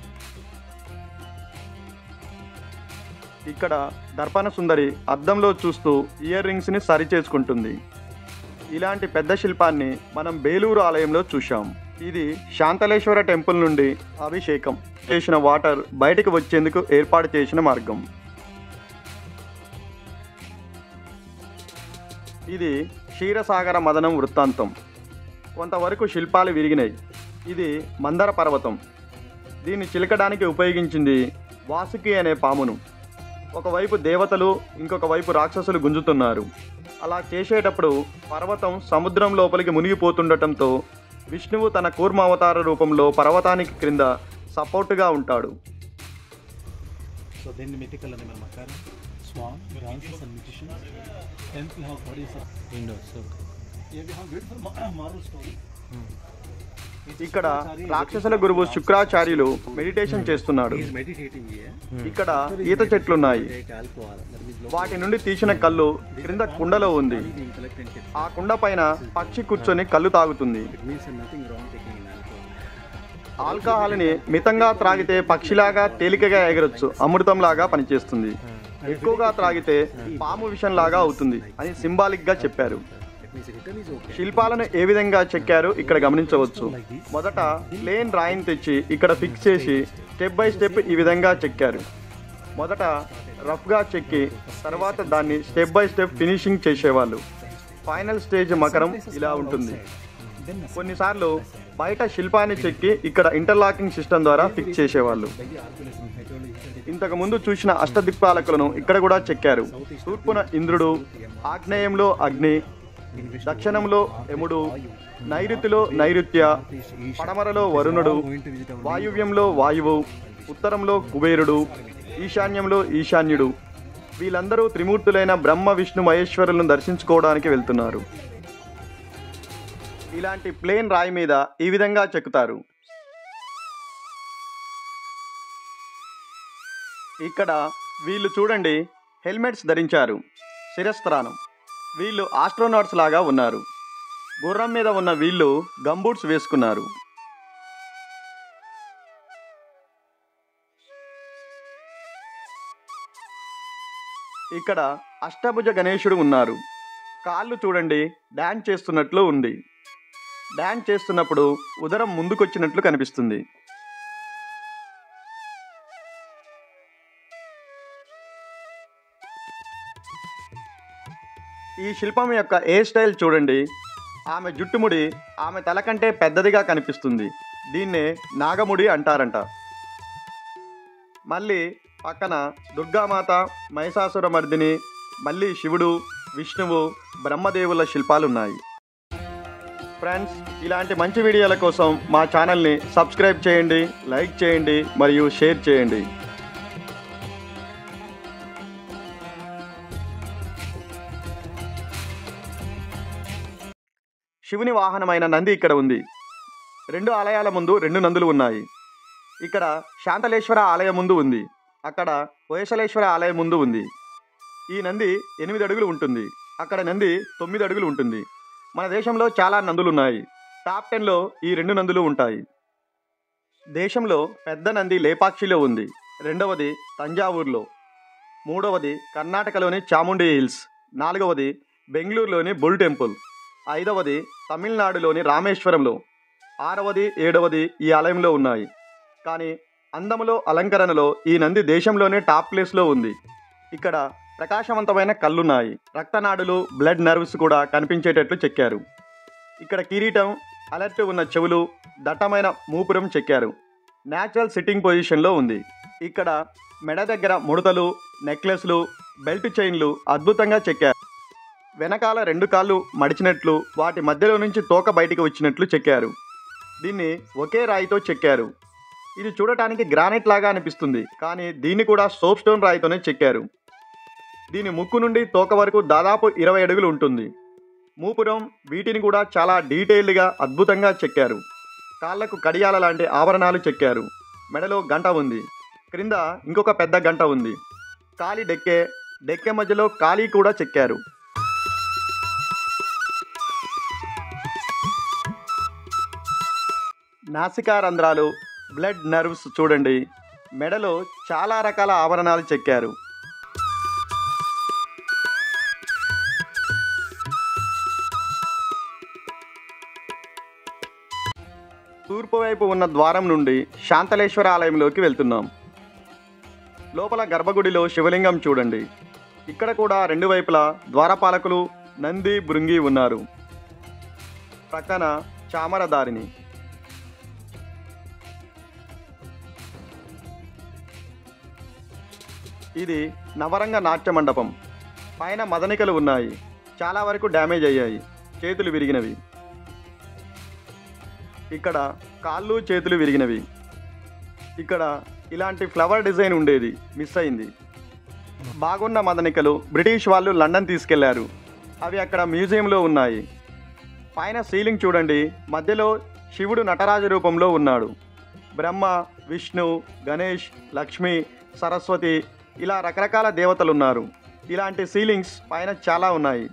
ఇక్కడ దర్పణ సుందరి అద్దంలో చూస్తూ ఇయర్ రింగ్స్ని సరి చేసుకుంటుంది. ఇలాంటి పెద్ద శిల్పాన్ని మనం బేలూరు ఆలయంలో చూశాం. ఇది శాంతలేశ్వర టెంపుల్ నుండి అభిషేకం చేసిన వాటర్ బయటకు వచ్చేందుకు ఏర్పాటు చేసిన మార్గం. ఇది క్షీరసాగర మదనం వృత్తాంతం. కొంతవరకు శిల్పాలు విరిగినాయి. ఇది మందర పర్వతం. దీన్ని చిలకడానికి ఉపయోగించింది వాసుకి అనే పామును. ఒకవైపు దేవతలు, ఇంకొక వైపు రాక్షసులు గుంజుతున్నారు. అలా చేసేటప్పుడు పర్వతం సముద్రం లోపలికి మునిగిపోతుండటంతో విష్ణువు తన కూర్మావతార రూపంలో పర్వతానికి క్రింద సపోర్టుగా ఉంటాడు. ఇక్కడ రాక్షసుల గురువు శుక్రాచార్యులు మెడిటేషన్ చేస్తున్నాడు. ఇక్కడ ఈత చెట్లున్నాయి. వాటి నుండి తీసిన కళ్ళు క్రింద కుండలో ఉంది. ఆ కుండ పైన పక్షి కూర్చొని కళ్ళు తాగుతుంది. ఆల్కహాల్ని మితంగా త్రాగితే పక్షిలాగా తేలికగా ఎగరొచ్చు, అమృతంలాగా పనిచేస్తుంది. ఎక్కువగా త్రాగితే పాము విషంలాగా అవుతుంది అని సింబాలిక్గా చెప్పారు. శిల్పాలను ఏ విధంగా చెక్కారు ఇక్కడ గమనించవచ్చు. మొదట ప్లేన్ రాయిని తెచ్చి ఇక్కడ ఫిక్స్ చేసి స్టెప్ బై స్టెప్ ఈ విధంగా చెక్కారు. మొదట రఫ్గా చెక్కి తర్వాత దాన్ని స్టెప్ బై స్టెప్ ఫినిషింగ్ చేసేవాళ్ళు. ఫైనల్ స్టేజ్ మకరం ఇలా ఉంటుంది. కొన్నిసార్లు బయట శిల్పాన్ని చెక్కి ఇక్కడ ఇంటర్లాకింగ్ సిస్టమ్ ద్వారా ఫిక్స్ చేసేవాళ్ళు. ఇంతకుముందు చూసిన అష్టదిక్పాలకులను ఇక్కడ కూడా చెక్కారు. తూర్పున ఇంద్రుడు, ఆగ్నేయంలో అగ్ని, దక్షిణంలో యముడు, నైరుతిలో నైరుత్య, పడమరలో వరుణుడు, వాయువ్యంలో వాయువు, ఉత్తరంలో కుబేరుడు, ఈశాన్యంలో ఈశాన్యుడు. వీళ్ళందరూ త్రిమూర్తులైన బ్రహ్మ, విష్ణు, మహేశ్వరులను దర్శించుకోవడానికి వెళ్తున్నారు. ఇలాంటి ప్లేన్ రాయి మీద ఈ విధంగా చెక్కుతారు. ఇక్కడ వీళ్ళు చూడండి, హెల్మెట్స్ ధరించారు, శిరస్త్రాణం. వీళ్ళు ఆస్ట్రోనాట్స్ లాగా ఉన్నారు. గుర్రం మీద ఉన్న వీళ్ళు గంబూట్స్ వేసుకున్నారు. ఇక్కడ అష్టభుజ గణేశుడు ఉన్నారు. కాళ్ళు చూడండి, డ్యాన్స్ చేస్తున్నట్లు ఉంది. డ్యాన్స్ చేస్తున్నప్పుడు ఉదరం ముందుకొచ్చినట్లు కనిపిస్తుంది. ఈ శిల్పం యొక్క హెయిర్ స్టైల్ చూడండి. ఆమె జుట్టుముడి ఆమె తల కంటే పెద్దదిగా కనిపిస్తుంది. దీన్నే నాగముడి అంటారంట. మళ్ళీ పక్కన దుర్గామాత, మహిషాసురమర్దిని, మళ్ళీ శివుడు, విష్ణువు, బ్రహ్మదేవుల శిల్పాలున్నాయి. ఫ్రెండ్స్, ఇలాంటి మంచి వీడియోల కోసం మా ఛానల్ని సబ్స్క్రైబ్ చేయండి, లైక్ చేయండి మరియు షేర్ చేయండి. శివుని వాహనమైన నంది ఇక్కడ ఉంది. 2 ఆలయాల ముందు 2 నందులు ఉన్నాయి. ఇక్కడ శాంతలేశ్వర ఆలయం ముందు ఉంది. అక్కడ హొయసలేశ్వర ఆలయం ముందు ఉంది. ఈ నంది 8 అడుగులు ఉంటుంది. అక్కడ నంది 9 అడుగులు ఉంటుంది. మన దేశంలో చాలా నందులు ఉన్నాయి. టాప్ 10లో ఈ 2 నందులు ఉంటాయి. దేశంలో పెద్ద నంది లేపాక్షిలో ఉంది. రెండవది తంజావూరులో. మూడవది కర్ణాటకలోని చాముండి హిల్స్. నాలుగవది బెంగళూరులోని బుల్ టెంపుల్. ఐదవది తమిళనాడులోని రామేశ్వరంలో. ఆరవది, ఏడవది ఈ ఆలయంలో ఉన్నాయి. కానీ అందములో, అలంకరణలో ఈ నంది దేశంలోనే టాప్ ప్లేస్లో ఉంది. ఇక్కడ ప్రకాశవంతమైన కళ్ళున్నాయి. రక్తనాడులు, బ్లడ్ నర్వ్స్ కూడా కనిపించేటట్లు చెక్కారు. ఇక్కడ కిరీటం, అలర్ట్ ఉన్న చెవులు, దట్టమైన మూపురం చెక్కారు. న్యాచురల్ సిట్టింగ్ పొజిషన్లో ఉంది. ఇక్కడ మెడ దగ్గర ముడతలు, నెక్లెస్లు, బెల్ట్ చైన్లు అద్భుతంగా చెక్కారు. వెనకాల 2 కాళ్ళు మడిచినట్లు, వాటి మధ్యలో నుంచి తోక బయటికి వచ్చినట్లు చెక్కారు. దీన్ని ఒకే రాయితో చెక్కారు. ఇది చూడటానికి గ్రానైట్ లాగా అనిపిస్తుంది, కానీ దీన్ని కూడా సోప్ స్టోన్ రాయితోనే చెక్కారు. దీని ముక్కు నుండి తోక వరకు దాదాపు 20 అడుగులు ఉంటుంది. మూపురం, వీటిని కూడా చాలా డీటెయిల్డ్గా అద్భుతంగా చెక్కారు. కాళ్లకు కడియాల లాంటి ఆభరణాలు చెక్కారు. మెడలో గంట ఉంది. క్రింద ఇంకొక పెద్ద గంట ఉంది. కాలి డెక్కె మధ్యలో కాళీ కూడా చెక్కారు. నాసికా రంధ్రాలు, బ్లడ్ నర్వ్స్ చూడండి. మెడలో చాలా రకాల ఆభరణాలు చెక్కారు. తూర్పు వైపు ఉన్న ద్వారం నుండి శాంతలేశ్వర ఆలయంలోకి వెళ్తున్నాం. లోపల గర్భగుడిలో శివలింగం చూడండి. ఇక్కడ కూడా 2 వైపులా ద్వారపాలకులు, నంది, భృంగి ఉన్నారు. ప్రక్కన చామరదారిని. ఇది నవరంగ నాట్య మండపం. పైన మదనికలు ఉన్నాయి. చాలా వరకు డ్యామేజ్ అయ్యాయి. చేతులు విరిగినవి. ఇక్కడ కాళ్ళు, చేతులు విరిగినవి. ఇక్కడ ఇలాంటి ఫ్లవర్ డిజైన్ ఉండేది, మిస్ అయింది. బాగున్న మదనికలు బ్రిటిష్ వాళ్ళు లండన్ తీసుకెళ్లారు. అవి అక్కడ మ్యూజియంలో ఉన్నాయి. పైన సీలింగ్ చూడండి. మధ్యలో శివుడు నటరాజు రూపంలో ఉన్నాడు. బ్రహ్మ, విష్ణు, గణేష్, లక్ష్మి, సరస్వతి ఇలా రకరకాల దేవతలు ఉన్నారు. ఇలాంటి సీలింగ్స్ పైన చాలా ఉన్నాయి.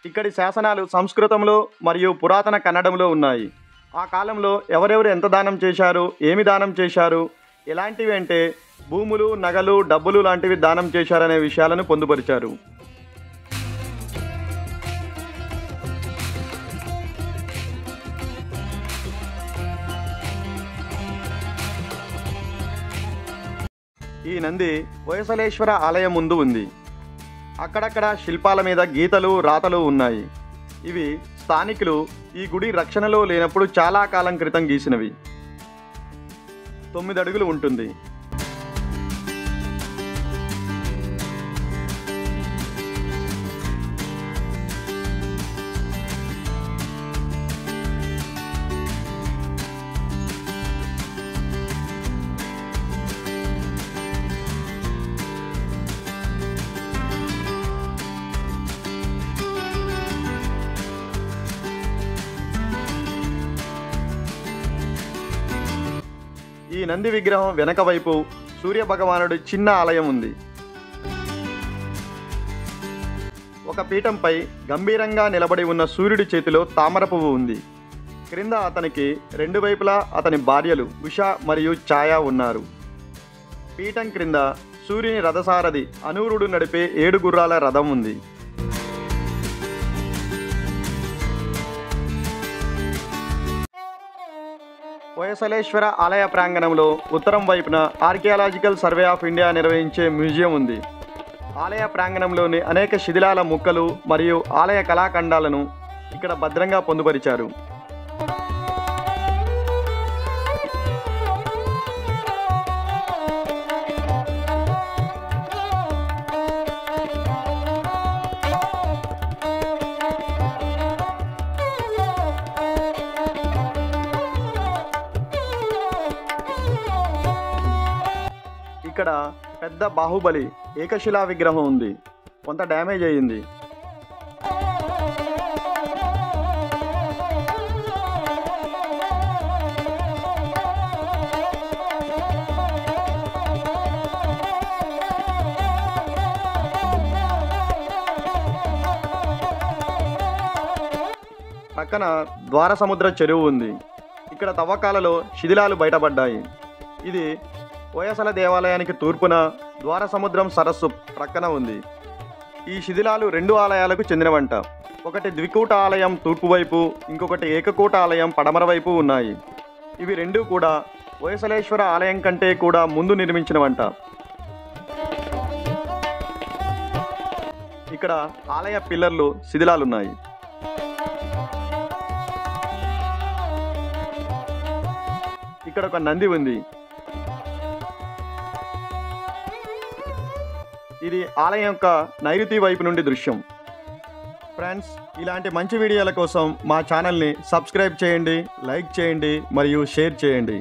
ఇక్కడి శాసనాలు సంస్కృతంలో మరియు పురాతన కన్నడంలో ఉన్నాయి. ఆ కాలంలో ఎవరెవరు ఎంత దానం చేశారు, ఏమి దానం చేశారు, ఎలాంటివి అంటే భూములు, నగలు, డబ్బులు లాంటివి దానం చేశారనే విషయాలను పొందుపరిచారు. ఈ నంది హొయసలేశ్వర ఆలయం ముందు ఉంది. అక్కడక్కడ శిల్పాల మీద గీతలు, రాతలు ఉన్నాయి. ఇవి స్థానికులు ఈ గుడి రక్షణలో లేనప్పుడు చాలా కాలం క్రితం గీసినవి. 9 అడుగులు ఉంటుంది. ఈ నంది విగ్రహం వెనక వైపు సూర్య భగవానుడి చిన్న ఆలయం ఉంది. ఒక పీఠంపై గంభీరంగా నిలబడి ఉన్న సూర్యుడి చేతిలో తామర పువ్వు ఉంది. క్రింద అతనికి 2 వైపులా అతని భార్యలు ఉష మరియు ఛాయ ఉన్నారు. పీఠం క్రింద సూర్యుని రథసారథి అనూరుడు నడిపే 7 గుర్రాల రథం ఉంది. హొయసలేశ్వర ఆలయ ప్రాంగణంలో ఉత్తరం వైపున ఆర్కియాలజికల్ సర్వే ఆఫ్ ఇండియా నిర్వహించే మ్యూజియం ఉంది. ఆలయ ప్రాంగణంలోని అనేక శిథిలాల ముక్కలు మరియు ఆలయ కళాఖండాలను ఇక్కడ భద్రంగా పొందుపరిచారు. ఇక్కడ పెద్ద బాహుబలి ఏకశిలా విగ్రహం ఉంది. కొంత డ్యామేజ్ అయ్యింది. పక్కన ద్వారసముద్ర చెరువు ఉంది. ఇక్కడ తవ్వకాలలో శిథిలాలు బయటపడ్డాయి. ఇది హొయసల దేవాలయానికి తూర్పున ద్వారసముద్రం సరస్సు ప్రక్కన ఉంది. ఈ శిథిలాలు 2 ఆలయాలకు చెందినవంట. ఒకటి ద్వికూట ఆలయం తూర్పు వైపు, ఇంకొకటి ఏకకూట ఆలయం పడమర వైపు ఉన్నాయి. ఇవి రెండూ కూడా హొయసలేశ్వర ఆలయం కంటే కూడా ముందు నిర్మించినవంట. ఇక్కడ ఆలయ పిల్లర్లు శిథిలాలున్నాయి. ఇక్కడ ఒక నంది ఉంది. ఇది ఆలయం యొక్క నైరుతి వైపు నుండి దృశ్యం. ఫ్రెండ్స్, ఇలాంటి మంచి వీడియోల కోసం మా ఛానల్ని సబ్స్క్రైబ్ చేయండి, లైక్ చేయండి మరియు షేర్ చేయండి.